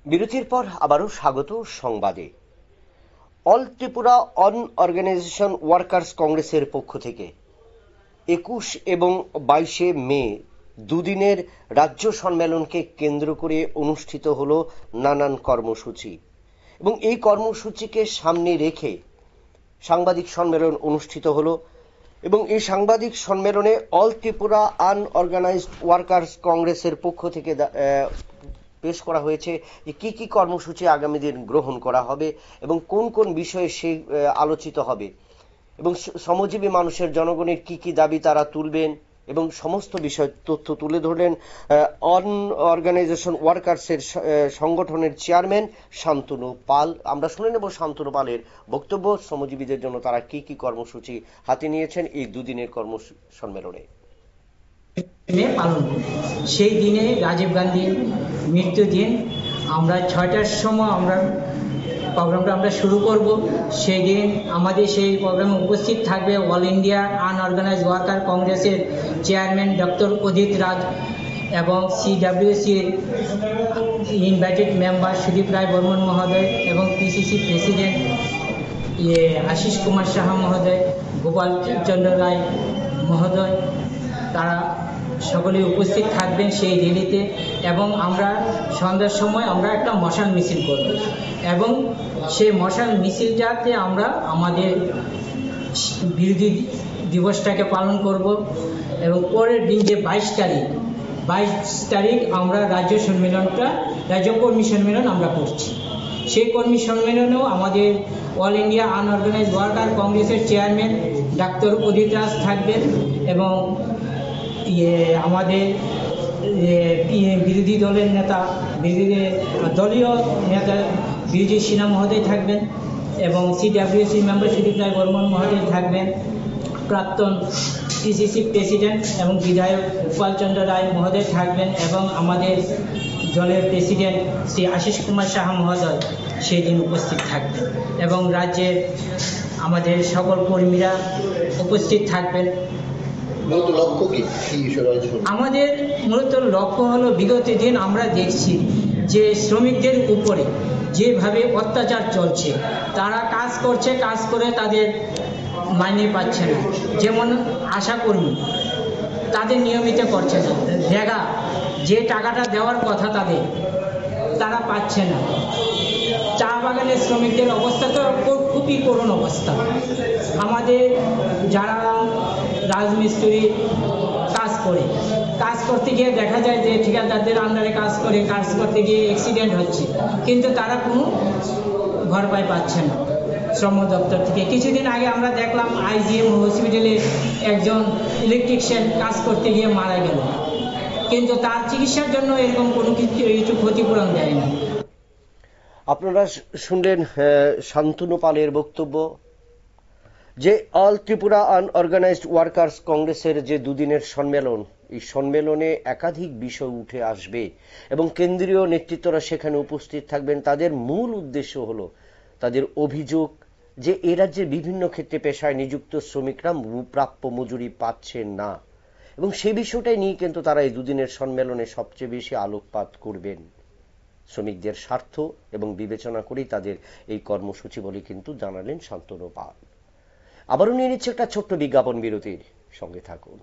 বিরতির পর আবারও স্বাগত সংবাদে। অল ত্রিপুরা অনঅর্গানাইজেশন ওয়ার্কার্স কংগ্রেসের পক্ষ থেকে ২১ এবং ২২ মে দুদিনের রাজ্য সম্মেলনকে কেন্দ্র করে অনুষ্ঠিত হল নানান কর্মসূচি, এবং এই কর্মসূচিকে সামনে রেখে সাংবাদিক সম্মেলন অনুষ্ঠিত হল। এবং এই সাংবাদিক সম্মেলনে অল ত্রিপুরা আনঅর্গানাইজড ওয়ার্কার্স কংগ্রেসের পক্ষ থেকে পেশ করা হয়েছে যে কি কি কর্মসূচি আগামী দিন গ্রহণ করা হবে এবং কোন কোন বিষয়ে সেই আলোচিত হবে, এবং শ্রমজীবী মানুষের জনগণের কি কি দাবি তারা তুলবেন এবং সমস্ত বিষয় তথ্য তুলে ধরলেন অনঅর্গানাইজেশন ওয়ার্কার্সের সংগঠনের চেয়ারম্যান শান্তনু পাল। আমরা শুনে নেব শান্তনু পালের বক্তব্য, শ্রমজীবীদের জন্য তারা কি কি কর্মসূচি হাতে নিয়েছেন এই দুদিনের সম্মেলনে। পালন সেই দিনে রাজীব গান্ধীর মৃত্যুদিন আমরা ৬টার সময় প্রোগ্রামটা আমরা শুরু করব। সেই দিন আমাদের সেই প্রোগ্রামে উপস্থিত থাকবে অল ইন্ডিয়া আনঅর্গানাইজ ওয়ার্কার কংগ্রেসের চেয়ারম্যান ডক্টর অজিত রাজ এবং সিডব্লিউসির ইনভাইটেড মেম্বার সুদীপ রায় বর্মন মহোদয় এবং পিসিসি প্রেসিডেন্ট আশিস কুমার সাহা মহোদয়, গোপাল চন্দ্র রায় মহোদয়, তারা সকলে উপস্থিত থাকবেন সেই র্যালিতে। এবং আমরা সন্ধ্যার সময় আমরা একটা মশাল মিছিল করব এবং সেই মশাল মিছিলটাতে আমরা আমাদের বিরোধী দিবসটাকে পালন করব। এবং পরের দিন যে ২২ তারিখ আমরা রাজ্য কর্মী সম্মেলন আমরা করছি। সেই কর্মী সম্মেলনেও আমাদের অল ইন্ডিয়া আনঅর্গানাইজ ওয়ার্কার কংগ্রেসের চেয়ারম্যান ডাক্তার অজিত রাজ থাকবেন এবং আমাদের বিরোধী দলের নেতা দলীয় নেতা বিজয় সিনহা মহোদয় থাকবেন এবং সিডব্লিউসি মেম্বার সুদীপ রায় বর্মন মহোদয় থাকবেন, প্রাক্তন পিসিসি প্রেসিডেন্ট এবং বিধায়ক গোপাল চন্দ্র রায় মহোদয় থাকবেন এবং আমাদের দলের প্রেসিডেন্ট শ্রী আশিস কুমার সাহা মহোদয় সেই দিন উপস্থিত থাকবেন এবং রাজ্যের আমাদের সকল কর্মীরা উপস্থিত থাকবেন। আমাদের মূলত লক্ষ্য হলো, বিগত দিন আমরা দেখছি যে শ্রমিকদের উপরে যেভাবে অত্যাচার চলছে, তারা কাজ করে তাদের মাইনে পাচ্ছে না। যেমন আশাকর্মী, তাদের নিয়মিত করছে না, রেগা যে টাকাটা দেওয়ার কথা তারা পাচ্ছে না। চা বাগানের শ্রমিকদের অবস্থা তো খুবই করুণ অবস্থা। আমাদের যারা রাজমিস্ত্রি কাজ করতে গিয়ে দেখা যায় যে ঠিকাদারদের আন্ডারে কাজ করতে গিয়ে অ্যাক্সিডেন্ট হচ্ছে, কিন্তু তারা কোনো ভরপাই পাচ্ছে না শ্রম দপ্তর থেকে। কিছুদিন আগে আমরা দেখলাম আইজিএম হসপিটালে একজন ইলেকট্রিশিয়ান কাজ করতে গিয়ে মারা গেল, কিন্তু তার চিকিৎসার জন্য এরকম কোনো কিছু ক্ষতিপূরণ দেয় না। আপনারা শুনলেন শান্তনু পালের বক্তব্য যে অল ত্রিপুরা আনঅর্গানাইজড ওয়ার্কার্স কংগ্রেসের যে দুদিনের সম্মেলন, এই সম্মেলনে একাধিক বিষয় উঠে আসবে এবং কেন্দ্রীয় নেতৃত্বরা সেখানে উপস্থিত থাকবেন। তাদের মূল উদ্দেশ্য হলো তাদের অভিযোগ যে এ রাজ্যের বিভিন্ন ক্ষেত্রে পেশায় নিযুক্ত শ্রমিকরা প্রাপ্য মজুরি পাচ্ছেন না, এবং সেই বিষয়টাই নিয়ে কিন্তু তারা এই দুদিনের সম্মেলনে সবচেয়ে বেশি আলোকপাত করবেন। শ্রমিকদের স্বার্থ এবং বিবেচনা করেই তাদের এই কর্মসূচি বলে কিন্তু জানালেন শান্তনু পাল। আবারও নিয়ে নিচ্ছে একটা ছোট্ট বিজ্ঞাপন বিরতির, সঙ্গে থাকুন।